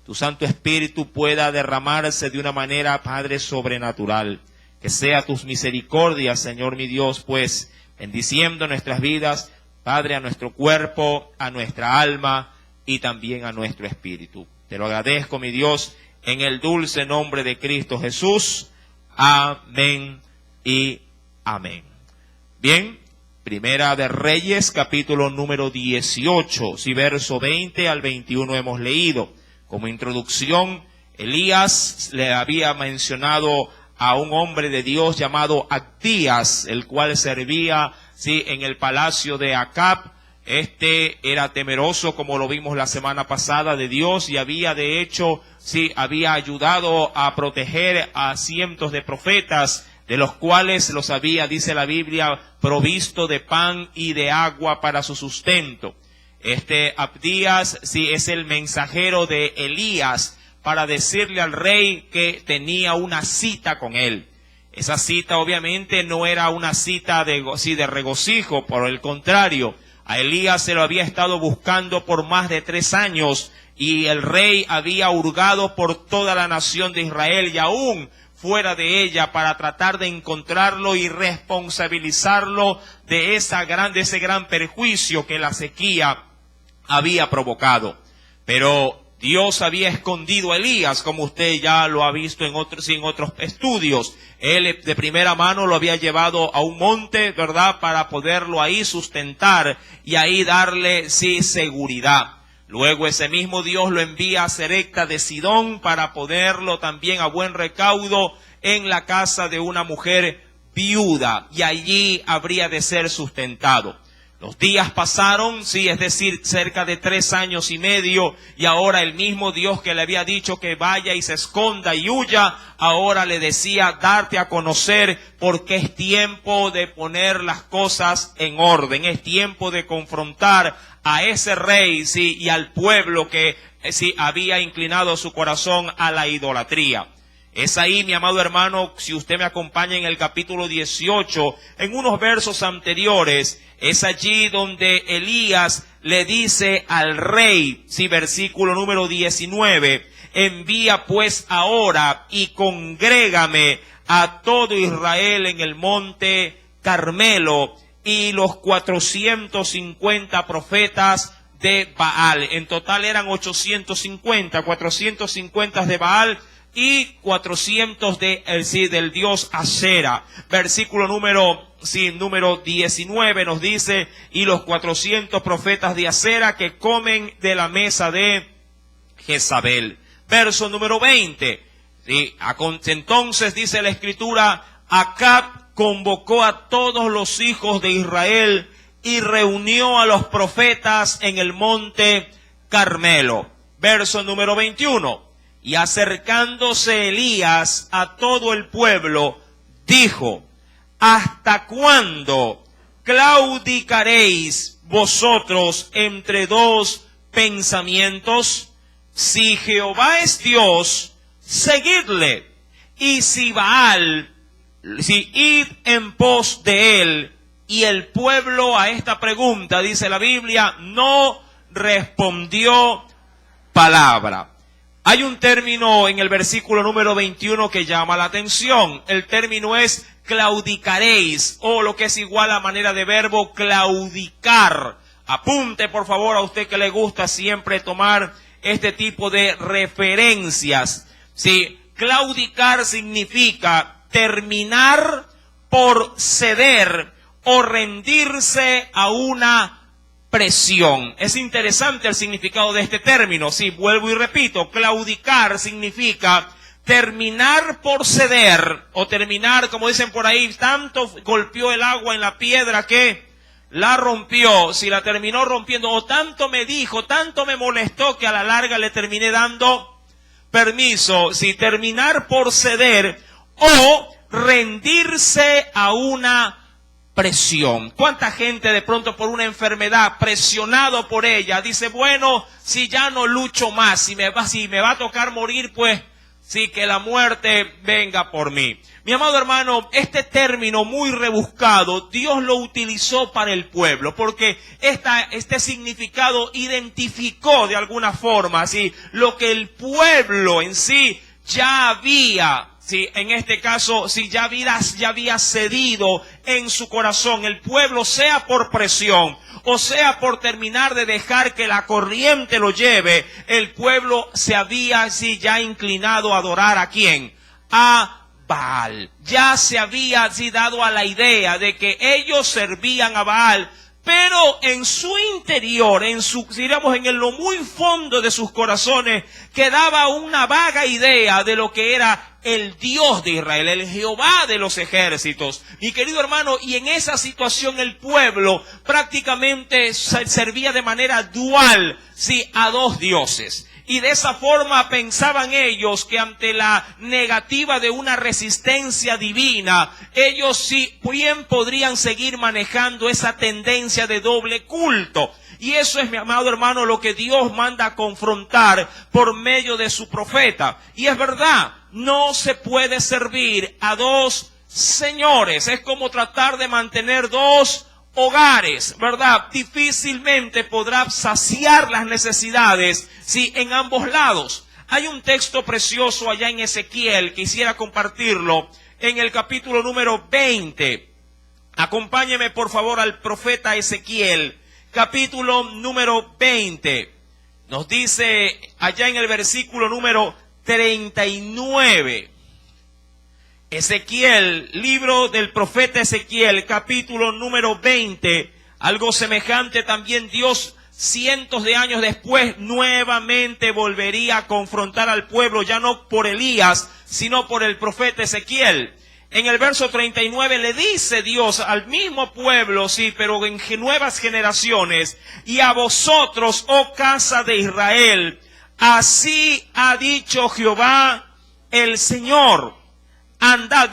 tu Santo Espíritu pueda derramarse de una manera, Padre, sobrenatural. Que sea tus misericordias, Señor mi Dios, pues, bendiciendo nuestras vidas, Padre, a nuestro cuerpo, a nuestra alma y también a nuestro espíritu. Te lo agradezco, mi Dios, en el dulce nombre de Cristo Jesús. Amén y amén. Bien, Primera de Reyes, capítulo número 18, sí, verso 20 al 21 hemos leído. Como introducción, Elías le había mencionado a un hombre de Dios llamado Abdías, el cual servía, sí, en el palacio de Acab. Este era temeroso, como lo vimos la semana pasada, de Dios, y había de hecho, sí, había ayudado a proteger a cientos de profetas, de los cuales los había, dice la Biblia, provisto de pan y de agua para su sustento. Este Abdías, sí, es el mensajero de Elías para decirle al rey que tenía una cita con él. Esa cita obviamente no era una cita de regocijo, por el contrario, a Elías se lo había estado buscando por más de 3 años y el rey había hurgado por toda la nación de Israel y aún fuera de ella para tratar de encontrarlo y responsabilizarlo de ese gran perjuicio que la sequía había provocado. Pero Dios había escondido a Elías, como usted ya lo ha visto en otros estudios. Él de primera mano lo había llevado a un monte, ¿verdad?, para poderlo ahí sustentar y ahí darle, sí, seguridad. Luego ese mismo Dios lo envía a Serepta de Sidón para ponerlo también a buen recaudo en la casa de una mujer viuda, y allí habría de ser sustentado. Los días pasaron, sí, es decir, cerca de 3 años y medio, y ahora el mismo Dios que le había dicho que vaya y se esconda y huya, ahora le decía darte a conocer porque es tiempo de poner las cosas en orden, es tiempo de confrontar a ese rey, sí, y al pueblo que, sí, había inclinado su corazón a la idolatría. Es ahí, mi amado hermano, si usted me acompaña en el capítulo 18, en unos versos anteriores, es allí donde Elías le dice al rey, sí, versículo número 19, envía pues ahora y congrégame a todo Israel en el monte Carmelo y los 450 profetas de Baal. En total eran 850, 450 de Baal y 400 del dios Asera. Versículo número 19 nos dice, y los 400 profetas de Asera que comen de la mesa de Jezabel. Verso número 20. ¿Sí? Entonces dice la Escritura, Acab convocó a todos los hijos de Israel y reunió a los profetas en el monte Carmelo. Verso número 21. Y acercándose Elías a todo el pueblo, dijo, ¿hasta cuándo claudicaréis vosotros entre 2 pensamientos? Si Jehová es Dios, seguidle, y si Baal, si id en pos de él. Y el pueblo a esta pregunta, dice la Biblia, no respondió palabra. Hay un término en el versículo número 21 que llama la atención. El término es claudicaréis, o lo que es igual a manera de verbo claudicar. Apunte por favor a usted que le gusta siempre tomar este tipo de referencias. Sí, claudicar significa terminar por ceder o rendirse a una presión. Es interesante el significado de este término. Sí, vuelvo y repito, claudicar significa terminar por ceder, o terminar, como dicen por ahí, tanto golpeó el agua en la piedra que la rompió, si la terminó rompiendo, o tanto me dijo, tanto me molestó que a la larga le terminé dando permiso. Si terminar por ceder o rendirse a una presión. ¿Cuánta gente de pronto por una enfermedad, presionado por ella, dice, bueno, si ya no lucho más, si me va a tocar morir, pues sí, que la muerte venga por mí. Mi amado hermano, este término muy rebuscado, Dios lo utilizó para el pueblo, porque este significado identificó de alguna forma, sí, lo que el pueblo en sí ya había, sí, en este caso, sí, ya había cedido en su corazón. El pueblo, sea por presión, o sea por terminar de dejar que la corriente lo lleve, el pueblo se había así ya inclinado a adorar ¿a quién? A Baal. Ya se había así dado a la idea de que ellos servían a Baal, pero en su interior, digamos, en lo muy fondo de sus corazones, quedaba una vaga idea de lo que era el Dios de Israel, el Jehová de los ejércitos. Mi querido hermano, y en esa situación el pueblo prácticamente servía de manera dual, sí, a dos dioses. Y de esa forma pensaban ellos que ante la negativa de una resistencia divina, ellos sí bien podrían seguir manejando esa tendencia de doble culto. Y eso es, mi amado hermano, lo que Dios manda a confrontar por medio de su profeta. Y es verdad, no se puede servir a dos señores. Es como tratar de mantener dos hogares, ¿verdad? Difícilmente podrá saciar las necesidades, sí, en ambos lados. Hay un texto precioso allá en Ezequiel, quisiera compartirlo, en el capítulo número 20. Acompáñeme por favor al profeta Ezequiel, capítulo número 20. Nos dice allá en el versículo número 39. Ezequiel, libro del profeta Ezequiel, capítulo número 20, algo semejante también Dios cientos de años después nuevamente volvería a confrontar al pueblo, ya no por Elías, sino por el profeta Ezequiel. En el verso 39 le dice Dios al mismo pueblo, sí, pero en nuevas generaciones, y a vosotros, oh casa de Israel, así ha dicho Jehová el Señor. Andad,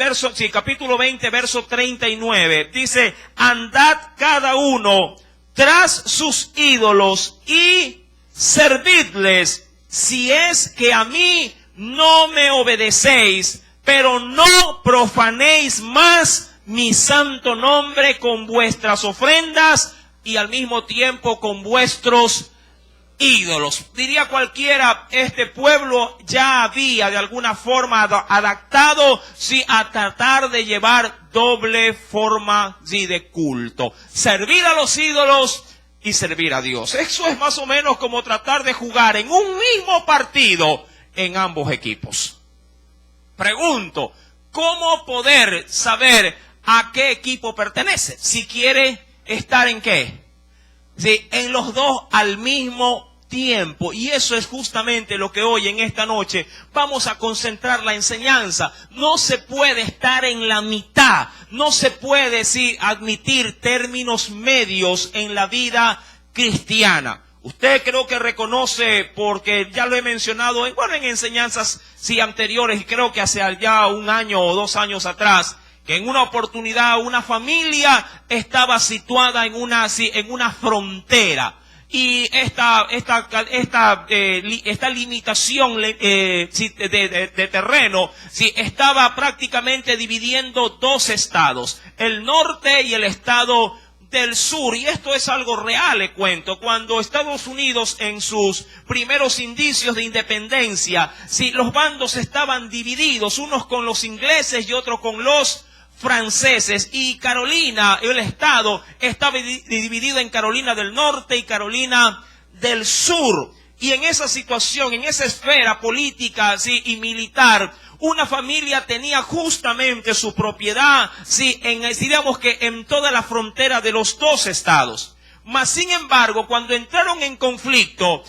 capítulo 20, verso 39, dice, andad cada uno tras sus ídolos y servidles, si es que a mí no me obedecéis, pero no profanéis más mi santo nombre con vuestras ofrendas y al mismo tiempo con vuestros ídolos. Diría cualquiera, este pueblo ya había de alguna forma adaptado, sí, a tratar de llevar doble forma, sí, de culto. Servir a los ídolos y servir a Dios. Eso es más o menos como tratar de jugar en un mismo partido en ambos equipos. Pregunto, ¿cómo poder saber a qué equipo pertenece? Si quiere estar en qué. Sí, en los dos al mismo tiempo. Y eso es justamente lo que hoy en esta noche vamos a concentrar la enseñanza. No se puede estar en la mitad. No se puede, sí, admitir términos medios en la vida cristiana. Usted creo que reconoce, porque ya lo he mencionado en enseñanzas sí anteriores, y creo que hace ya 1 año o 2 años atrás, que en una oportunidad una familia estaba situada en una frontera. Y esta limitación de terreno estaba prácticamente dividiendo 2 estados, el norte y el estado del sur. Y esto es algo real, le cuento. Cuando Estados Unidos en sus primeros indicios de independencia, los bandos estaban divididos, unos con los ingleses y otros con los franceses, y Carolina, el estado, estaba dividido en Carolina del Norte y Carolina del Sur. Y en esa situación, en esa esfera política y militar, una familia tenía justamente su propiedad, digamos que en toda la frontera de los 2 estados. Mas, sin embargo, cuando entraron en conflicto,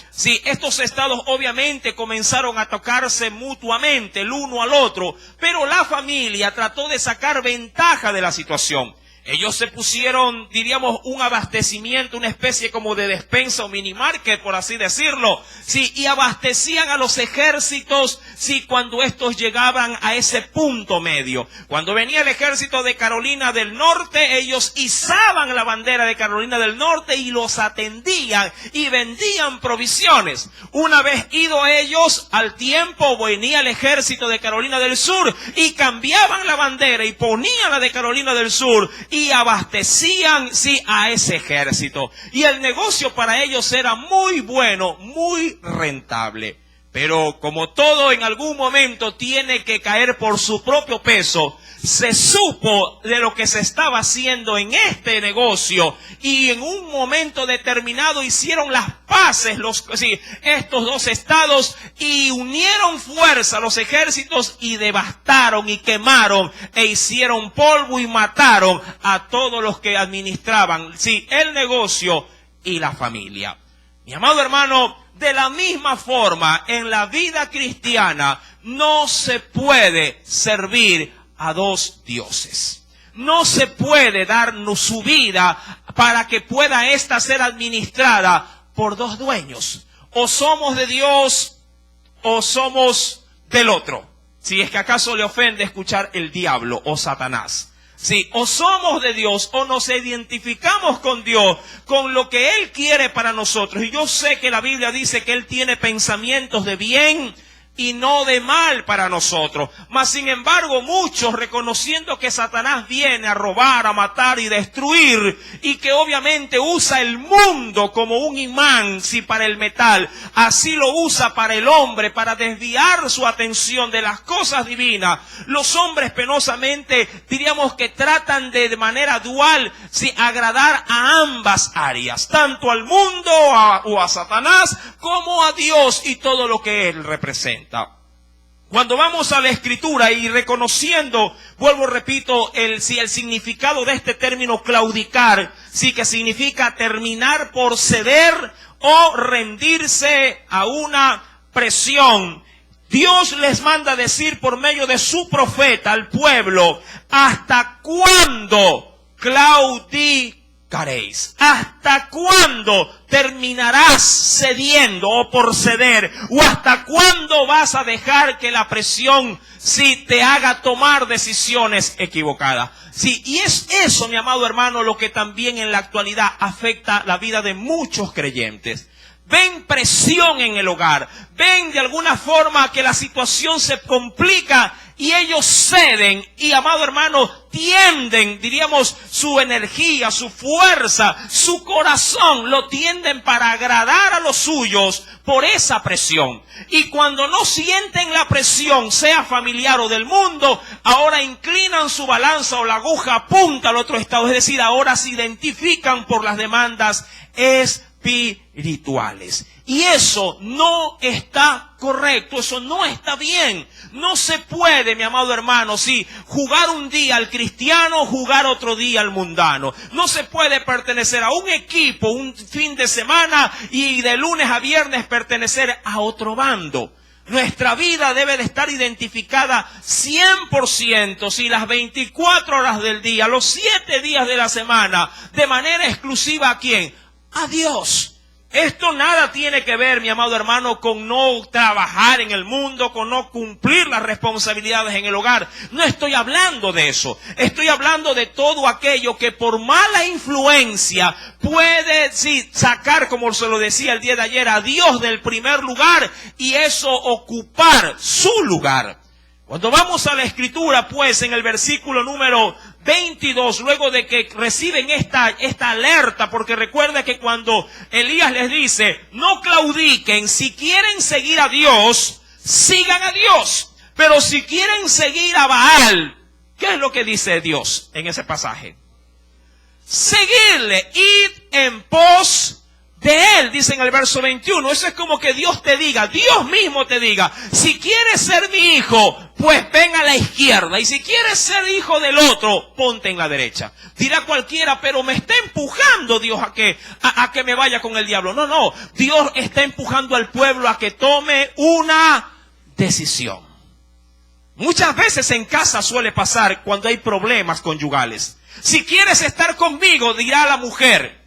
estos estados obviamente comenzaron a tocarse mutuamente el uno al otro, pero la familia trató de sacar ventaja de la situación. Ellos se pusieron, diríamos, un abastecimiento, una especie como de despensa o minimarket, por así decirlo. Sí, y abastecían a los ejércitos, sí, cuando estos llegaban a ese punto medio. Cuando venía el ejército de Carolina del Norte, ellos izaban la bandera de Carolina del Norte y los atendían y vendían provisiones. Una vez ido ellos, al tiempo venía el ejército de Carolina del Sur y cambiaban la bandera y ponían la de Carolina del Sur y abastecían, sí, a ese ejército. Y el negocio para ellos era muy bueno, muy rentable. Pero como todo en algún momento tiene que caer por su propio peso, se supo de lo que se estaba haciendo en este negocio y en un momento determinado hicieron las paces estos dos estados y unieron fuerza a los ejércitos y devastaron y quemaron e hicieron polvo y mataron a todos los que administraban, sí, el negocio y la familia. Mi amado hermano, de la misma forma en la vida cristiana no se puede servir a dos dioses. No se puede darnos su vida para que pueda ésta ser administrada por dos dueños. O somos de Dios o somos del otro. Si es que acaso le ofende escuchar el diablo o Satanás. Sí, o somos de Dios o nos identificamos con Dios, con lo que Él quiere para nosotros. Y yo sé que la Biblia dice que Él tiene pensamientos de bien y no de mal para nosotros. Mas sin embargo, muchos, reconociendo que Satanás viene a robar, a matar y destruir, y que obviamente usa el mundo como un imán, sí, para el metal, así lo usa para el hombre, para desviar su atención de las cosas divinas. Los hombres penosamente, diríamos que tratan de manera dual, sí, agradar a ambas áreas, tanto al mundo o a Satanás, como a Dios y todo lo que Él representa. Cuando vamos a la Escritura y reconociendo, vuelvo, repito, el significado de este término claudicar, sí, que significa terminar por ceder o rendirse a una presión. Dios les manda decir por medio de su profeta al pueblo, ¿hasta cuándo claudicaréis? ¿Hasta cuándo terminarás cediendo o por ceder? ¿O hasta cuándo vas a dejar que la presión te haga tomar decisiones equivocadas? Sí, y es eso, mi amado hermano, lo que también en la actualidad afecta la vida de muchos creyentes. Ven presión en el hogar, ven de alguna forma que la situación se complica y ellos ceden y, amado hermano, tienden, diríamos, su energía, su fuerza, su corazón, lo tienden para agradar a los suyos por esa presión. Y cuando no sienten la presión, sea familiar o del mundo, ahora inclinan su balanza o la aguja apunta al otro estado, es decir, ahora se identifican por las demandas espirituales. Y eso no está correcto, eso no está bien. No se puede, mi amado hermano, jugar un día al cristiano, jugar otro día al mundano. No se puede pertenecer a un equipo un fin de semana y de lunes a viernes pertenecer a otro bando. Nuestra vida debe de estar identificada 100%, las 24 horas del día, los 7 días de la semana, de manera exclusiva ¿a quién? A Dios. Esto nada tiene que ver, mi amado hermano, con no trabajar en el mundo, con no cumplir las responsabilidades en el hogar. No estoy hablando de eso. Estoy hablando de todo aquello que por mala influencia puede, sacar, como se lo decía el día de ayer, a Dios del primer lugar y eso ocupar su lugar. Cuando vamos a la Escritura, pues, en el versículo número 22, luego de que reciben esta alerta, porque recuerda que cuando Elías les dice, no claudiquen, si quieren seguir a Dios, sigan a Dios. Pero si quieren seguir a Baal, ¿qué es lo que dice Dios en ese pasaje? Seguirle, id en pos de Él, dice en el verso 21. Eso es como que Dios te diga, Dios mismo te diga, si quieres ser mi hijo, pues ven a la izquierda. Y si quieres ser hijo del otro, ponte en la derecha. Dirá cualquiera, pero me está empujando Dios a que me vaya con el diablo. No, Dios está empujando al pueblo a que tome una decisión. Muchas veces en casa suele pasar cuando hay problemas conyugales. Si quieres estar conmigo, dirá la mujer,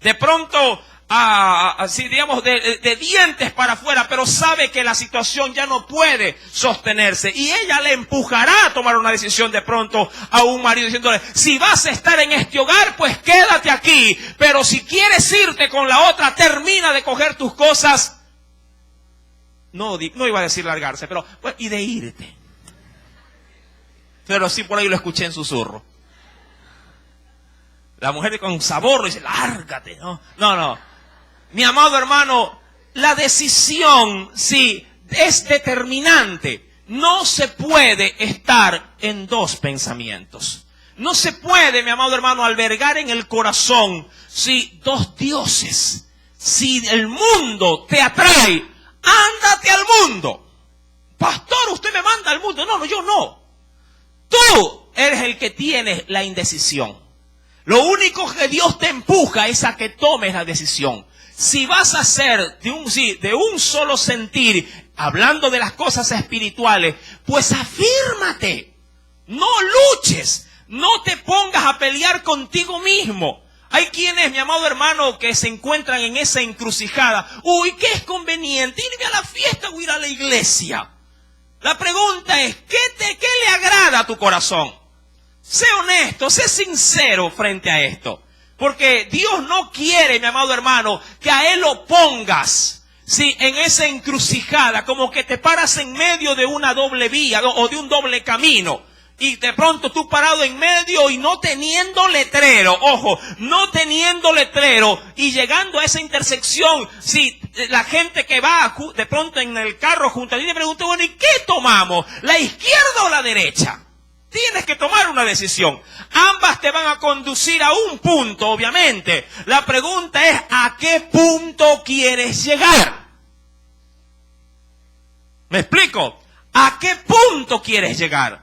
de pronto, así digamos, de dientes para afuera, pero sabe que la situación ya no puede sostenerse. Y ella le empujará a tomar una decisión de pronto a un marido diciéndole, si vas a estar en este hogar, pues quédate aquí. Pero si quieres irte con la otra, termina de coger tus cosas. No iba a decir largarse, pero bueno, y de irte. Pero sí por ahí lo escuché en susurro. La mujer con sabor dice, lárgate. No. Mi amado hermano, la decisión, sí, es determinante. No se puede estar en dos pensamientos. No se puede, mi amado hermano, albergar en el corazón, sí, dos dioses. Si el mundo te atrae, ándate al mundo. Pastor, usted me manda al mundo. No, yo no. Tú eres el que tienes la indecisión. Lo único que Dios te empuja es a que tomes la decisión. Si vas a hacer de un solo sentir, hablando de las cosas espirituales, pues afírmate. No luches. No te pongas a pelear contigo mismo. Hay quienes, mi amado hermano, que se encuentran en esa encrucijada. Uy, ¿qué es conveniente? ¿Irme a la fiesta o ir a la iglesia? La pregunta es, ¿qué le agrada a tu corazón? Sé honesto, sé sincero frente a esto. Porque Dios no quiere, mi amado hermano, que a Él lo pongas, sí, en esa encrucijada, como que te paras en medio de una doble vía o de un doble camino. Y de pronto tú parado en medio y no teniendo letrero, ojo, no teniendo letrero, y llegando a esa intersección, si la gente que va de pronto en el carro junto a ti te pregunta, bueno, ¿y qué tomamos? ¿La izquierda o la derecha? Tienes que tomar una decisión. Ambas te van a conducir a un punto, obviamente. La pregunta es, ¿a qué punto quieres llegar? ¿Me explico? ¿A qué punto quieres llegar?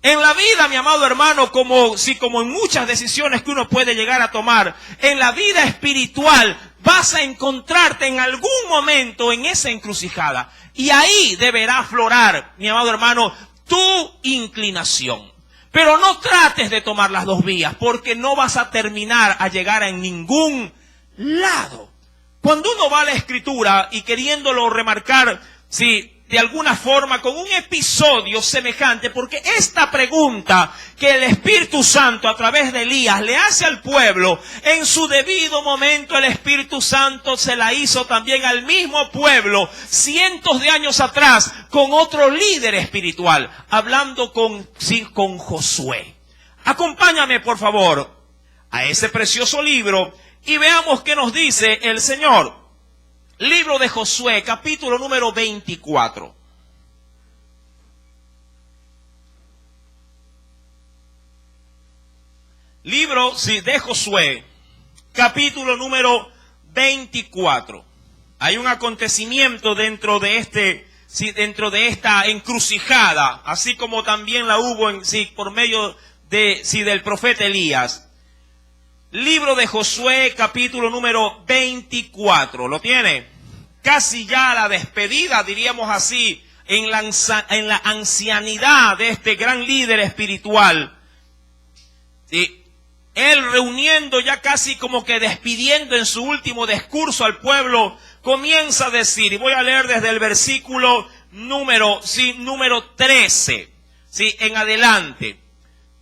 En la vida, mi amado hermano, como en muchas decisiones que uno puede llegar a tomar, en la vida espiritual vas a encontrarte en algún momento en esa encrucijada. Y ahí deberá aflorar, mi amado hermano, tu inclinación. Pero no trates de tomar las dos vías, porque no vas a terminar a llegar en ningún lado. Cuando uno va a la Escritura y queriéndolo remarcar, sí, de alguna forma con un episodio semejante, porque esta pregunta que el Espíritu Santo a través de Elías le hace al pueblo, en su debido momento el Espíritu Santo se la hizo también al mismo pueblo cientos de años atrás con otro líder espiritual, hablando con Josué. Acompáñame por favor a ese precioso libro y veamos qué nos dice el Señor. Libro de Josué, capítulo número 24. Libro de Josué, capítulo número 24. Hay un acontecimiento dentro de esta encrucijada, así como también la hubo por medio del profeta Elías. Libro de Josué, capítulo número 24. ¿Lo tiene? Casi ya a la despedida, diríamos así, en la ancianidad de este gran líder espiritual. ¿Sí? Él reuniendo ya casi como que despidiendo en su último discurso al pueblo, comienza a decir, y voy a leer desde el versículo número 13, ¿sí? En adelante.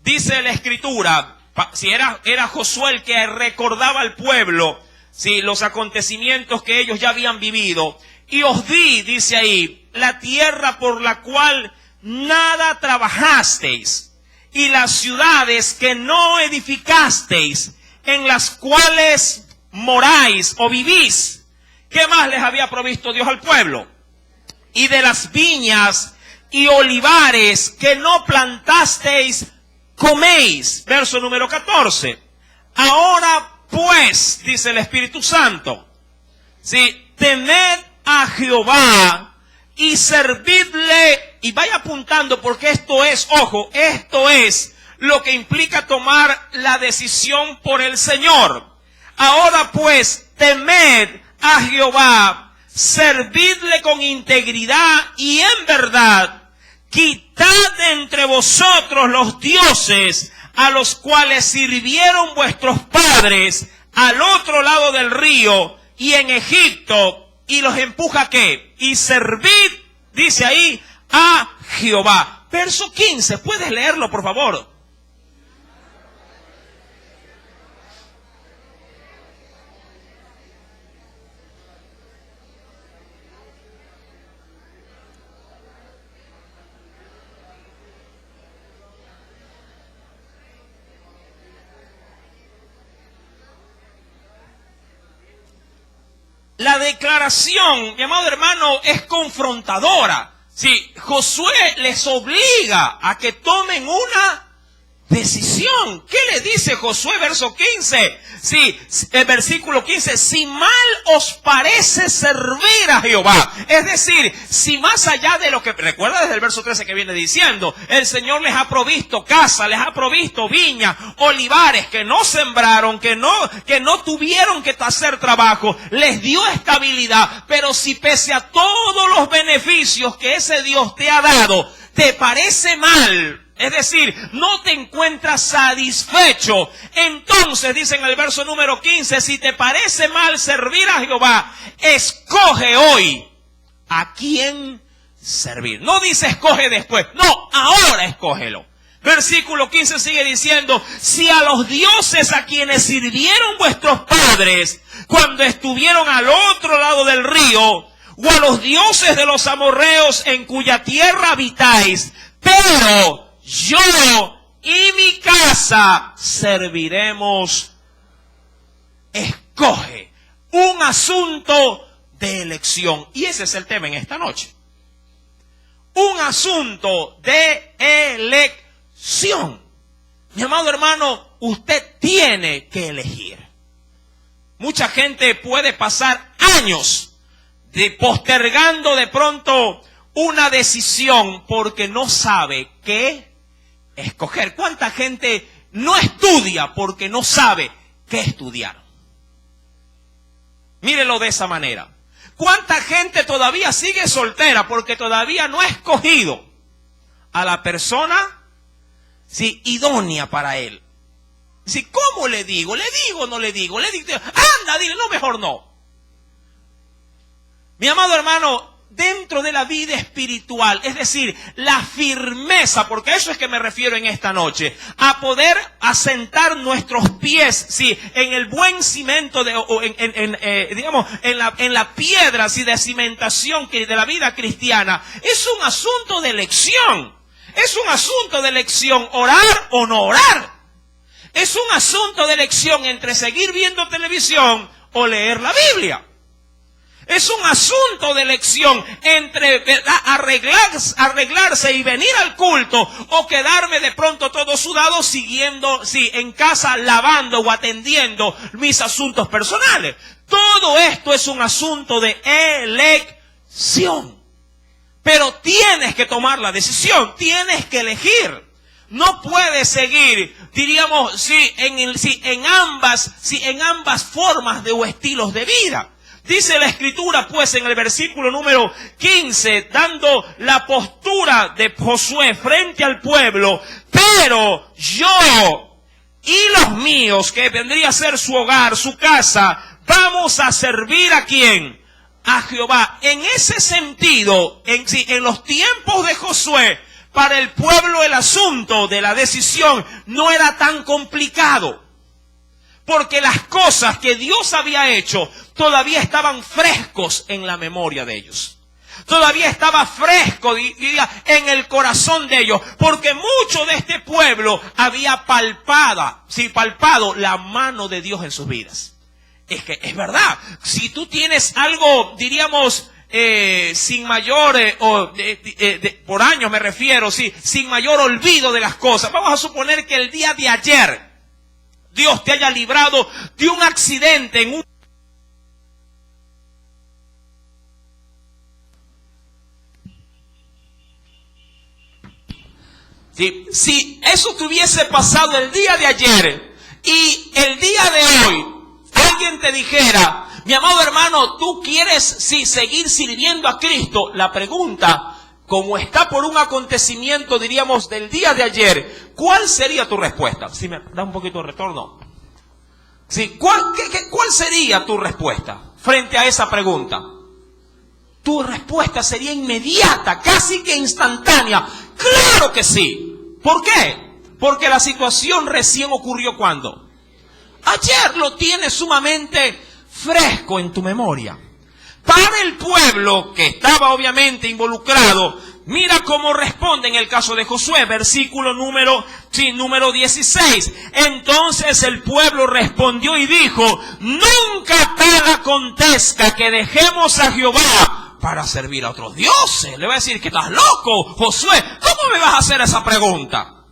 Dice la Escritura, si era Josué el que recordaba al pueblo, sí, los acontecimientos que ellos ya habían vivido. Y os di, dice ahí, la tierra por la cual nada trabajasteis, y las ciudades que no edificasteis, en las cuales moráis o vivís. ¿Qué más les había provisto Dios al pueblo? Y de las viñas y olivares que no plantasteis, coméis. Verso número 14. Ahora pues, dice el Espíritu Santo, ¿sí? Temed a Jehová y servidle, y vaya apuntando porque esto es, ojo, esto es lo que implica tomar la decisión por el Señor. Ahora pues, temed a Jehová, servidle con integridad y en verdad, quitad de entre vosotros los dioses a los cuales sirvieron vuestros padres al otro lado del río y en Egipto, y los empuja ¿qué? Y servid, dice ahí, a Jehová. Verso 15, ¿puedes leerlo por favor? La declaración, mi amado hermano, es confrontadora. Sí, Josué les obliga a que tomen una decisión. ¿Qué le dice Josué? Verso 15. Sí, el versículo 15. Si mal os parece servir a Jehová. Es decir, si más allá de lo que, recuerda desde el verso 13 que viene diciendo, el Señor les ha provisto casa, les ha provisto viña, olivares que no sembraron, que no tuvieron que hacer trabajo, les dio estabilidad. Pero si pese a todos los beneficios que ese Dios te ha dado, te parece mal, es decir, no te encuentras satisfecho, entonces dice en el verso número 15, si te parece mal servir a Jehová, escoge hoy a quién servir. No dice escoge después, no, ahora escógelo. Versículo 15 sigue diciendo, si a los dioses a quienes sirvieron vuestros padres cuando estuvieron al otro lado del río, o a los dioses de los amorreos en cuya tierra habitáis, pero yo y mi casa serviremos. Escoge un asunto de elección. Y ese es el tema en esta noche. Un asunto de elección. Mi amado hermano, usted tiene que elegir. Mucha gente puede pasar años postergando de pronto una decisión porque no sabe qué escoger. ¿Cuánta gente no estudia porque no sabe qué estudiar? Mírelo de esa manera. ¿Cuánta gente todavía sigue soltera porque todavía no ha escogido a la persona idónea para él? ¿Cómo le digo? ¿Le digo o no le digo? Le digo, anda, dile, no, mejor no. Mi amado hermano, dentro de la vida espiritual, es decir, la firmeza, porque a eso es que me refiero en esta noche, a poder asentar nuestros pies, en el buen cimento en la piedra, de cimentación de la vida cristiana, es un asunto de elección. Es un asunto de elección, orar o no orar. Es un asunto de elección entre seguir viendo televisión o leer la Biblia. Es un asunto de elección entre arreglarse y venir al culto o quedarme de pronto todo sudado siguiendo, en casa lavando o atendiendo mis asuntos personales. Todo esto es un asunto de elección. Pero tienes que tomar la decisión, tienes que elegir. No puedes seguir, diríamos, en ambas formas o estilos de vida. Dice la Escritura, pues, en el versículo número 15, dando la postura de Josué frente al pueblo, pero yo y los míos, que vendría a ser su hogar, su casa, vamos a servir ¿a quién? A Jehová. En ese sentido, en los tiempos de Josué, para el pueblo el asunto de la decisión no era tan complicado. Porque las cosas que Dios había hecho todavía estaban frescos en la memoria de ellos. Todavía estaba fresco, diría, en el corazón de ellos. Porque mucho de este pueblo había palpado la mano de Dios en sus vidas. Es que es verdad. Si tú tienes algo, diríamos, sin mayor, por años me refiero, sin mayor olvido de las cosas. Vamos a suponer que el día de ayer Dios te haya librado de un accidente en un... Si eso te hubiese pasado el día de ayer y el día de hoy alguien te dijera, mi amado hermano, ¿tú quieres seguir sirviendo a Cristo? La pregunta, como está por un acontecimiento, diríamos, del día de ayer, ¿cuál sería tu respuesta? Si me da un poquito de retorno. Sí, ¿cuál sería tu respuesta frente a esa pregunta? Tu respuesta sería inmediata, casi que instantánea. ¡Claro que sí! ¿Por qué? Porque la situación recién ocurrió ¿cuándo? Ayer. Lo tienes sumamente fresco en tu memoria. Para el pueblo que estaba obviamente involucrado, mira cómo responde en el caso de Josué, versículo número 16. Entonces el pueblo respondió y dijo: nunca tal acontezca que dejemos a Jehová para servir a otros dioses. Le va a decir que estás loco, Josué. ¿Cómo me vas a hacer esa pregunta?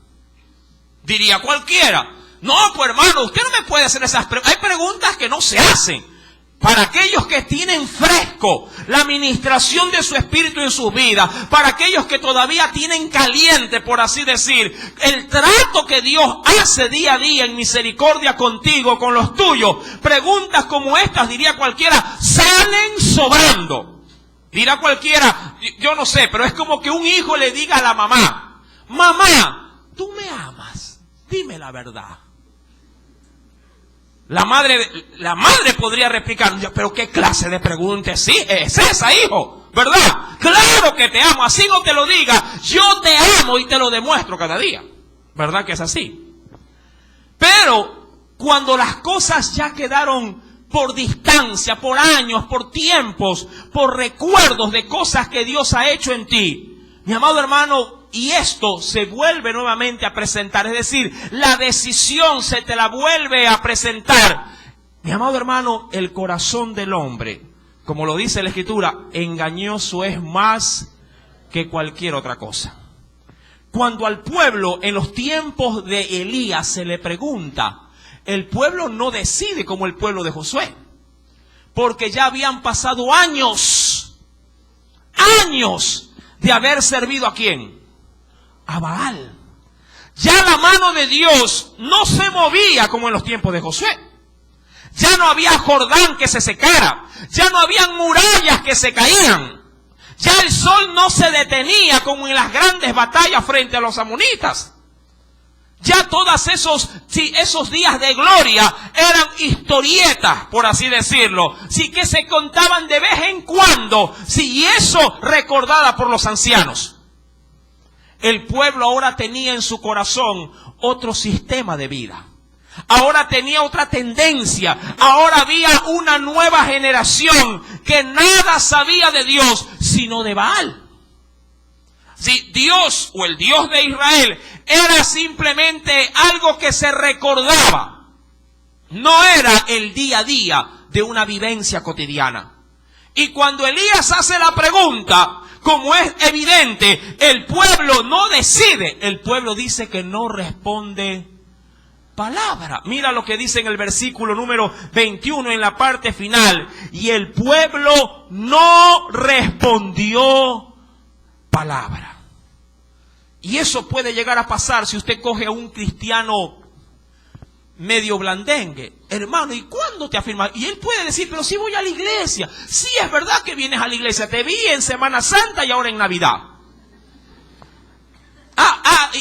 Diría cualquiera. No, pues hermano, usted no me puede hacer esas preguntas. Hay preguntas que no se hacen. Para aquellos que tienen fresco la administración de su espíritu en sus vidas, para aquellos que todavía tienen caliente, por así decir, el trato que Dios hace día a día en misericordia contigo, con los tuyos, preguntas como estas, diría cualquiera, salen sobrando. Dirá cualquiera, yo no sé, pero es como que un hijo le diga a la mamá: mamá, ¿tú me amas? Dime la verdad. La madre podría replicar: pero ¿qué clase de pregunta es esa, hijo? ¿Verdad? Claro que te amo, así no te lo diga. Yo te amo y te lo demuestro cada día. ¿Verdad que es así? Pero cuando las cosas ya quedaron por distancia, por años, por tiempos, por recuerdos de cosas que Dios ha hecho en ti, mi amado hermano, y esto se vuelve nuevamente a presentar, es decir, la decisión se te la vuelve a presentar. Mi amado hermano, el corazón del hombre, como lo dice la Escritura, engañoso es más que cualquier otra cosa. Cuando al pueblo en los tiempos de Elías se le pregunta, el pueblo no decide como el pueblo de Josué, porque ya habían pasado años de haber servido ¿a quién? A Baal. Ya la mano de Dios no se movía como en los tiempos de Josué. Ya no había Jordán que se secara. Ya no habían murallas que se caían. Ya el sol no se detenía como en las grandes batallas frente a los amonitas. Ya todos esos días de gloria eran historietas, por así decirlo. Sí, que se contaban de vez en cuando. Sí, y eso recordada por los ancianos. El pueblo ahora tenía en su corazón otro sistema de vida. Ahora tenía otra tendencia. Ahora había una nueva generación que nada sabía de Dios sino de Baal. Si Dios o el Dios de Israel era simplemente algo que se recordaba, no era el día a día de una vivencia cotidiana. Y cuando Elías hace la pregunta, como es evidente, el pueblo no decide, el pueblo dice que no responde palabra. Mira lo que dice en el versículo número 21 en la parte final: y el pueblo no respondió palabra. Y eso puede llegar a pasar si usted coge a un cristiano medio blandengue. Hermano, ¿y cuándo te afirmas? Y él puede decir: pero sí voy a la iglesia. Sí, es verdad que vienes a la iglesia. Te vi en Semana Santa y ahora en Navidad.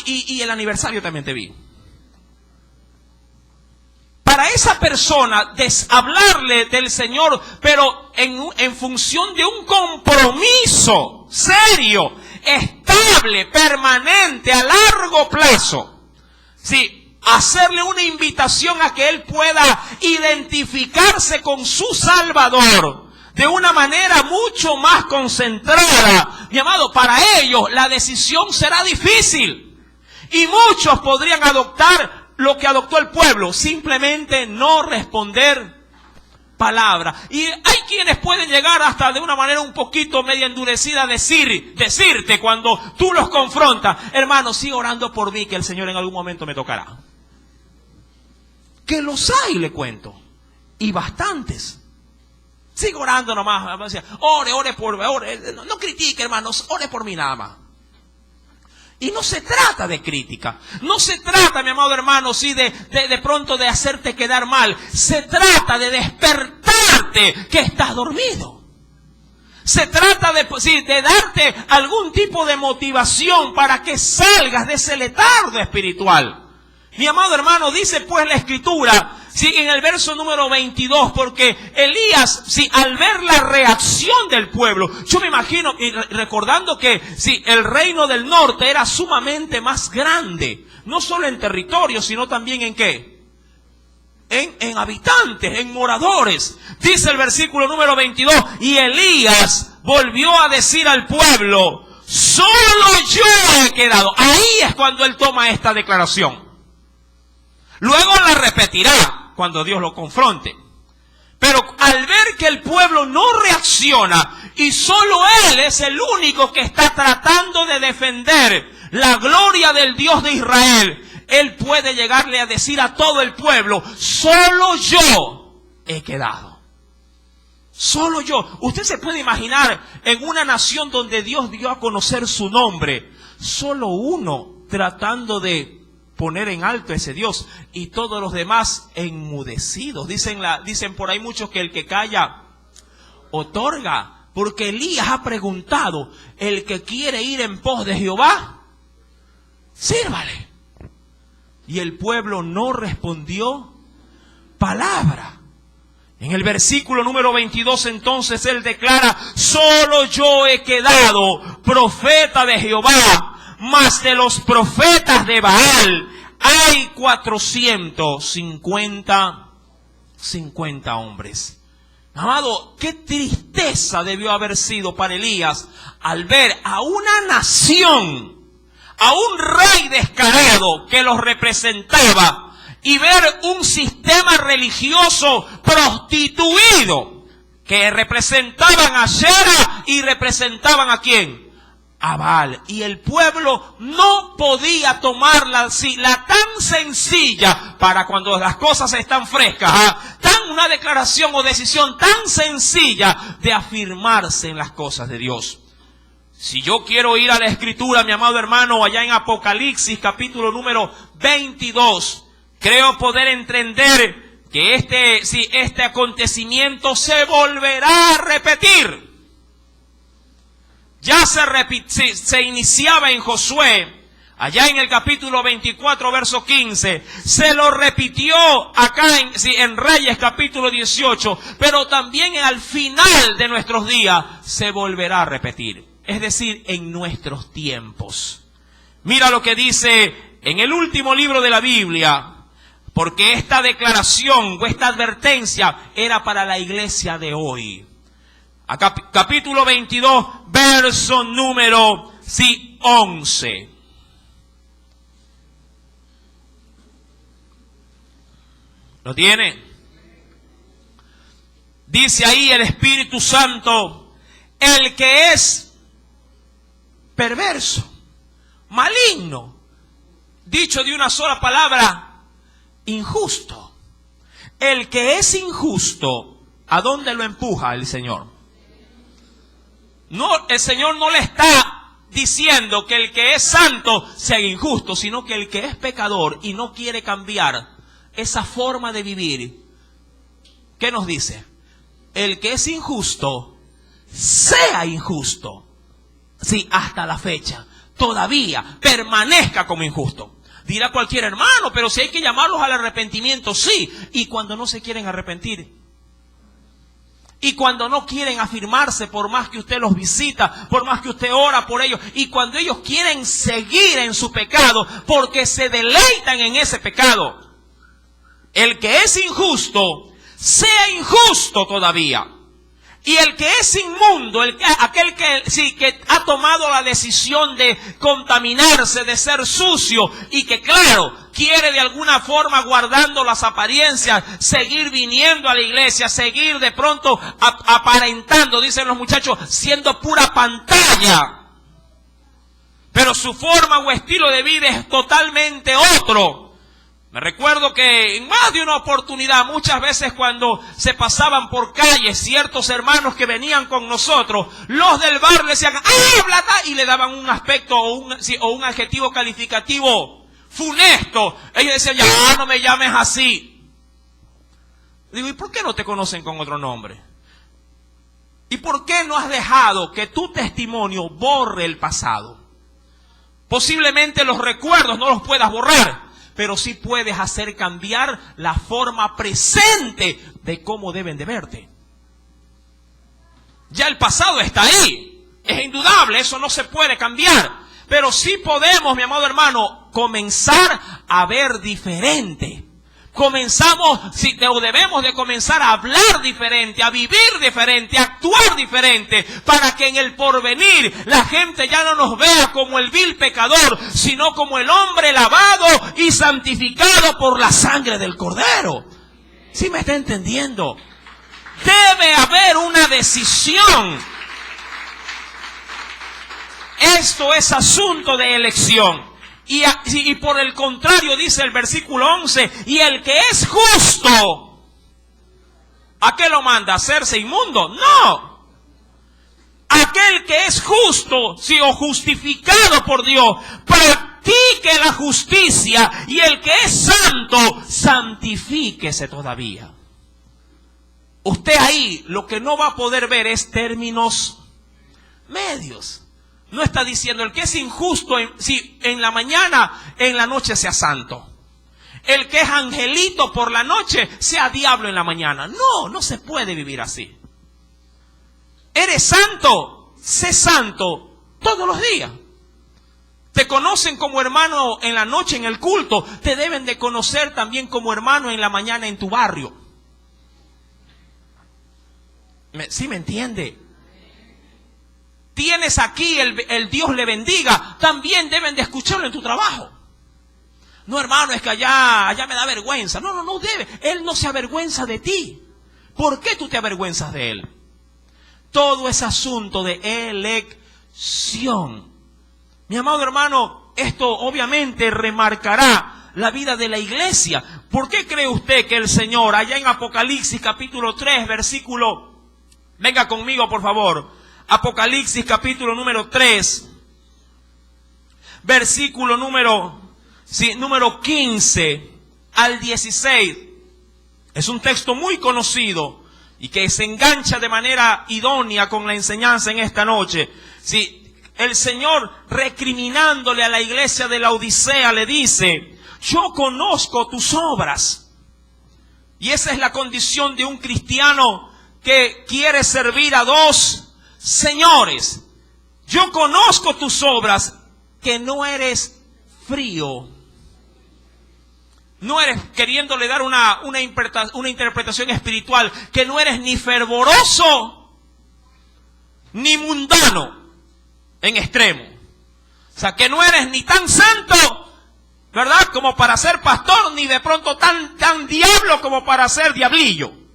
Y el aniversario también te vi. Para esa persona, hablarle del Señor, pero en función de un compromiso serio, estable, permanente, a largo plazo. Sí, hacerle una invitación a que él pueda identificarse con su Salvador de una manera mucho más concentrada. Mi amado, para ellos la decisión será difícil. Y muchos podrían adoptar lo que adoptó el pueblo, simplemente no responder palabra. Y hay quienes pueden llegar hasta de una manera un poquito media endurecida a decirte cuando tú los confrontas: hermano, sigue orando por mí, que el Señor en algún momento me tocará. Que los hay, le cuento, y bastantes. Sigue orando nomás, ore, no critique, hermanos, ore por mí nada más. Y no se trata de crítica, no se trata, mi amado hermano, sí, de pronto de hacerte quedar mal. Se trata de despertarte que estás dormido. Se trata de darte algún tipo de motivación para que salgas de ese letargo espiritual. Mi amado hermano, dice pues la Escritura, en el verso número 22, porque Elías, al ver la reacción del pueblo, yo me imagino, y recordando que el reino del norte era sumamente más grande, no solo en territorio, sino también en ¿qué? En habitantes, en moradores. Dice el versículo número 22, y Elías volvió a decir al pueblo, solo yo he quedado. Ahí es cuando él toma esta declaración. Luego la repetirá cuando Dios lo confronte. Pero al ver que el pueblo no reacciona y solo él es el único que está tratando de defender la gloria del Dios de Israel, él puede llegarle a decir a todo el pueblo, solo yo he quedado. Solo yo. Usted se puede imaginar en una nación donde Dios dio a conocer su nombre, solo uno tratando de poner en alto a ese Dios y todos los demás enmudecidos. Dicen por ahí muchos que el que calla otorga, porque Elías ha preguntado, el que quiere ir en pos de Jehová, sírvale. Y el pueblo no respondió palabra. En el versículo número 22 entonces él declara, solo yo he quedado profeta de Jehová, mas de los profetas de Baal hay 450 hombres. Amado, qué tristeza debió haber sido para Elías al ver a una nación, a un rey descarado que los representaba y ver un sistema religioso prostituido que representaban a Ashera y representaban ¿a quién? A Baal. Y el pueblo no podía tomarla así, la tan sencilla, para cuando las cosas están frescas, una declaración o decisión tan sencilla de afirmarse en las cosas de Dios. Si yo quiero ir a la Escritura, mi amado hermano, allá en Apocalipsis capítulo número 22, creo poder entender que este acontecimiento se volverá a repetir. Ya se iniciaba en Josué, allá en el capítulo 24, verso 15. Se lo repitió acá en Reyes, capítulo 18. Pero también al final de nuestros días se volverá a repetir. Es decir, en nuestros tiempos. Mira lo que dice en el último libro de la Biblia. Porque esta declaración o esta advertencia era para la iglesia de hoy. Capítulo 22, verso número 11. ¿Lo tiene? Dice ahí el Espíritu Santo, el que es perverso, maligno, dicho de una sola palabra, injusto. El que es injusto, ¿a dónde lo empuja el Señor? No, el Señor no le está diciendo que el que es santo sea injusto, sino que el que es pecador y no quiere cambiar esa forma de vivir, ¿qué nos dice? El que es injusto, sea injusto. Sí, hasta la fecha, todavía permanezca como injusto. Dirá cualquier hermano, pero si hay que llamarlos al arrepentimiento, sí. Y cuando no se quieren arrepentir, y cuando no quieren afirmarse, por más que usted los visita, por más que usted ora por ellos, y cuando ellos quieren seguir en su pecado, porque se deleitan en ese pecado, el que es injusto, sea injusto todavía. Y el que es inmundo, aquel que ha tomado la decisión de contaminarse, de ser sucio, y que claro, quiere de alguna forma, guardando las apariencias, seguir viniendo a la iglesia, seguir de pronto aparentando, dicen los muchachos, siendo pura pantalla. Pero su forma o estilo de vida es totalmente otro. Me recuerdo que en más de una oportunidad, muchas veces cuando se pasaban por calles ciertos hermanos que venían con nosotros, los del bar le decían, ¡habla! Y le daban un aspecto o un adjetivo calificativo funesto. Ellos decían, ya no me llames así. Digo, ¿y por qué no te conocen con otro nombre? ¿Y por qué no has dejado que tu testimonio borre el pasado? Posiblemente los recuerdos no los puedas borrar, pero sí puedes hacer cambiar la forma presente de cómo deben de verte. Ya el pasado está ahí, es indudable, eso no se puede cambiar. Pero sí podemos, mi amado hermano, comenzar a ver diferente. Debemos de comenzar a hablar diferente, a vivir diferente, a actuar diferente, para que en el porvenir la gente ya no nos vea como el vil pecador, sino como el hombre lavado y santificado por la sangre del Cordero. ¿Sí me está entendiendo? Debe haber una decisión. Esto es asunto de elección. Y por el contrario, dice el versículo 11, y el que es justo, ¿a qué lo manda? ¿A hacerse inmundo? No. Aquel que es justo, o justificado por Dios, practique la justicia, y el que es santo, santifíquese todavía. Usted ahí lo que no va a poder ver es términos medios. No está diciendo el que es injusto, si en la mañana, en la noche sea santo. El que es angelito por la noche, sea diablo en la mañana. No, no se puede vivir así. Eres santo, sé santo todos los días. Te conocen como hermano en la noche en el culto, te deben de conocer también como hermano en la mañana en tu barrio. ¿Sí me entiende? Tienes aquí el Dios le bendiga, también deben de escucharlo en tu trabajo. No, hermano, es que allá me da vergüenza. No debe. Él no se avergüenza de ti. ¿Por qué tú te avergüenzas de él? Todo es asunto de elección. Mi amado hermano, esto obviamente remarcará la vida de la iglesia. ¿Por qué cree usted que el Señor, allá en Apocalipsis capítulo 3, versículo... Venga conmigo, por favor. Apocalipsis capítulo número 3, versículo número 15 al 16. Es un texto muy conocido y que se engancha de manera idónea con la enseñanza en esta noche. El Señor, recriminándole a la iglesia de la Odisea, le dice: yo conozco tus obras. Y esa es la condición de un cristiano que quiere servir a dos señores. Yo conozco tus obras, que no eres frío. No eres, queriéndole dar una interpretación espiritual, que no eres ni fervoroso ni mundano en extremo. O sea, que no eres ni tan santo, ¿verdad?, como para ser pastor, ni de pronto tan diablo como para ser diablillo.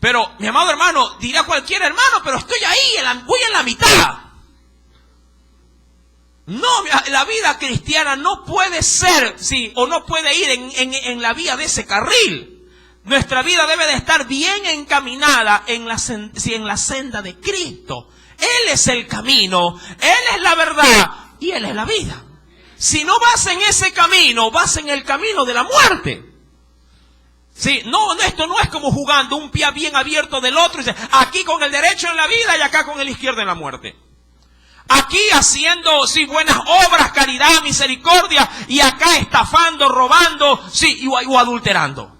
Pero, mi amado hermano, dirá cualquier hermano, pero estoy ahí, voy en la mitad. No, la vida cristiana no puede ser, o no puede ir en la vía de ese carril. Nuestra vida debe de estar bien encaminada en la senda de Cristo. Él es el camino, Él es la verdad y Él es la vida. Si no vas en ese camino, vas en el camino de la muerte. Esto no es como jugando un pie bien abierto del otro, y dice, aquí con el derecho en la vida y acá con el izquierdo en la muerte. Aquí haciendo, buenas obras, caridad, misericordia, y acá estafando, robando, o adulterando.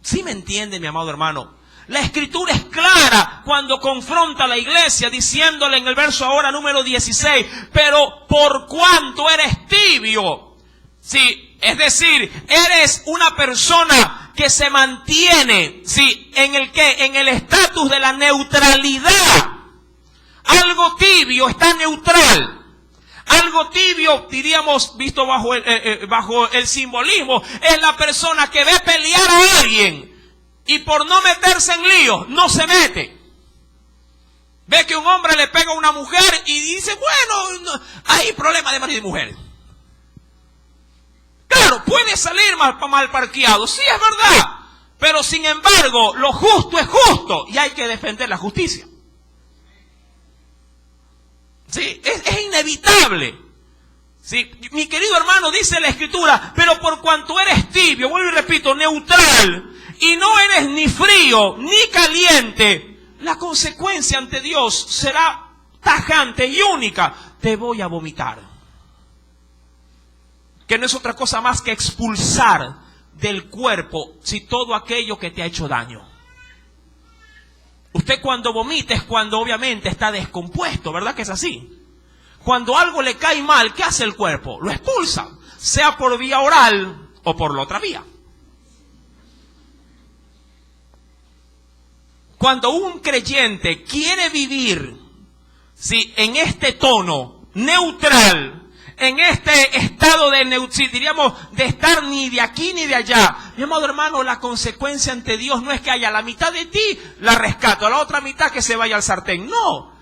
¿Sí me entiende, mi amado hermano? La Escritura es clara cuando confronta a la iglesia, diciéndole en el verso ahora número 16, pero por cuanto eres tibio, es decir, eres una persona que se mantiene, en el estatus de la neutralidad. Algo tibio está neutral. Algo tibio, diríamos, visto bajo el simbolismo, es la persona que ve pelear a alguien y por no meterse en líos, no se mete. Ve que un hombre le pega a una mujer y dice, bueno, hay problema de marido y mujer. Claro, puede salir mal parqueado, sí, es verdad. Pero sin embargo, lo justo es justo y hay que defender la justicia. Es inevitable. Sí, mi querido hermano, dice la Escritura, pero por cuanto eres tibio, vuelvo y repito, neutral, y no eres ni frío ni caliente, la consecuencia ante Dios será tajante y única: te voy a vomitar. Que no es otra cosa más que expulsar del cuerpo, si todo aquello que te ha hecho daño. Usted cuando vomita es cuando obviamente está descompuesto, ¿verdad que es así? Cuando algo le cae mal, ¿qué hace el cuerpo? Lo expulsa, sea por vía oral o por la otra vía. Cuando un creyente quiere vivir, sí, en este tono neutral, en este estado de diríamos, de estar ni de aquí ni de allá, mi amado hermano, la consecuencia ante Dios no es que haya la mitad de ti, la rescato, a la otra mitad que se vaya al sartén. No.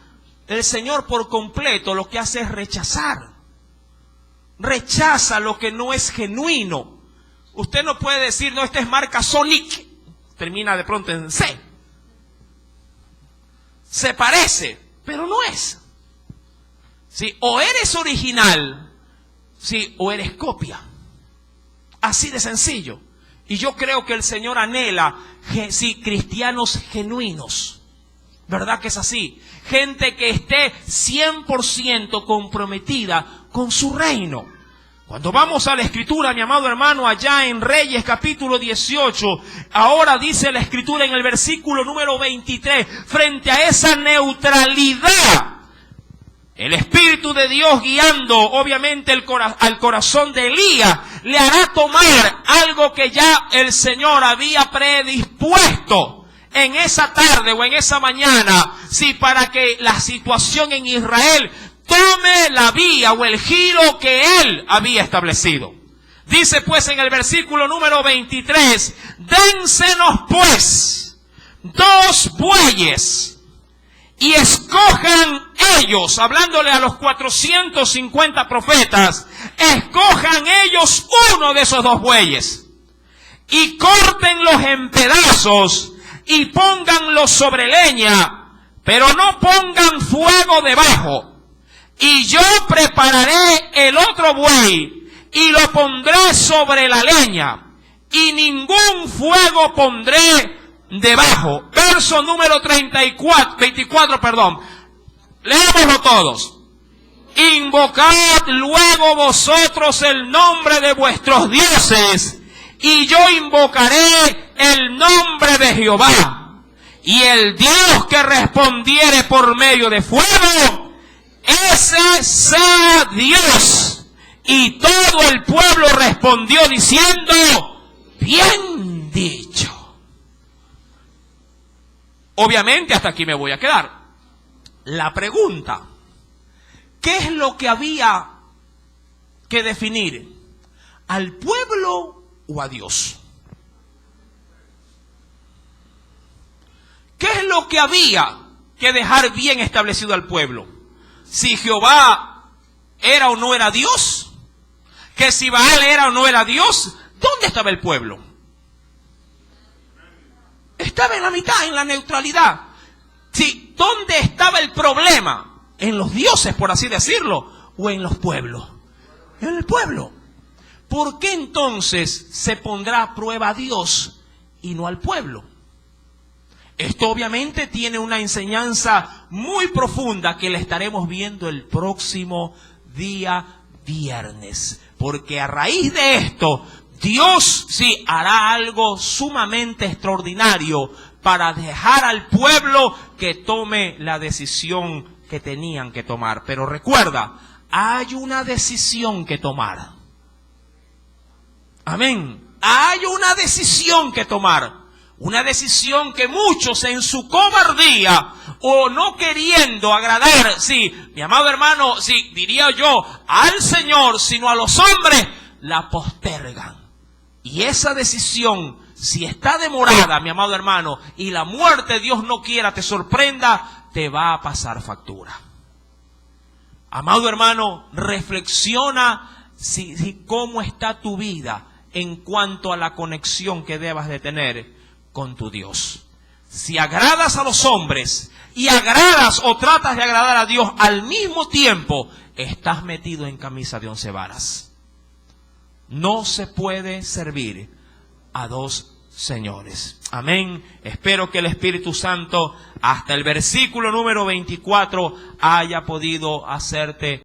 El Señor por completo lo que hace es rechazar. Rechaza lo que no es genuino. Usted no puede decir, no, esta es marca Sonic. Termina de pronto en C. Se parece, pero no es. ¿Sí? O eres original, ¿sí? O eres copia. Así de sencillo. Y yo creo que el Señor anhela, sí, cristianos genuinos. ¿Verdad que es así? Gente que esté 100% comprometida con su reino. Cuando vamos a la Escritura, mi amado hermano, allá en Reyes capítulo 18, ahora dice la Escritura en el versículo número 23, frente a esa neutralidad, el Espíritu de Dios guiando obviamente al corazón de Elías, le hará tomar algo que ya el Señor había predispuesto en esa tarde o en esa mañana, sí, para que la situación en Israel tome la vía o el giro que Él había establecido. Dice pues en el versículo número 23, dénsenos pues 2 bueyes y escojan ellos, hablándole a los 450 profetas, escojan ellos uno de esos 2 bueyes y córtenlos en pedazos y pónganlo sobre leña, pero no pongan fuego debajo. Y yo prepararé el otro buey y lo pondré sobre la leña, y ningún fuego pondré debajo. Verso número 24. Leámoslo todos. Invocad luego vosotros el nombre de vuestros dioses, y yo invocaré el nombre de Jehová. Y el Dios que respondiere por medio de fuego, ese sea Dios. Y todo el pueblo respondió diciendo, bien dicho. Obviamente hasta aquí me voy a quedar. La pregunta, ¿qué es lo que había que definir? ¿Al pueblo o a Dios? ¿Qué es lo que había que dejar bien establecido al pueblo? Si Jehová era o no era Dios, que si Baal era o no era Dios, ¿dónde estaba el pueblo? Estaba en la mitad, en la neutralidad. Sí, ¿dónde estaba el problema? ¿En los dioses, por así decirlo, o en los pueblos? En el pueblo. ¿Por qué entonces se pondrá a prueba a Dios y no al pueblo? Esto obviamente tiene una enseñanza muy profunda que la estaremos viendo el próximo día viernes. Porque a raíz de esto, Dios sí hará algo sumamente extraordinario para dejar al pueblo que tome la decisión que tenían que tomar. Pero recuerda, hay una decisión que tomar. Amén. Hay una decisión que tomar. Una decisión que muchos en su cobardía o no queriendo agradar, sí, mi amado hermano, sí, diría yo, al Señor, sino a los hombres, la postergan. Y esa decisión, si está demorada, mi amado hermano, y la muerte, Dios no quiera, te sorprenda, te va a pasar factura. Amado hermano, reflexiona cómo está tu vida en cuanto a la conexión que debas de tener con tu Dios. Si agradas a los hombres y agradas o tratas de agradar a Dios al mismo tiempo, estás metido en camisa de 11 varas. No se puede servir a dos señores. Amén. Espero que el Espíritu Santo hasta el versículo número 24 haya podido hacerte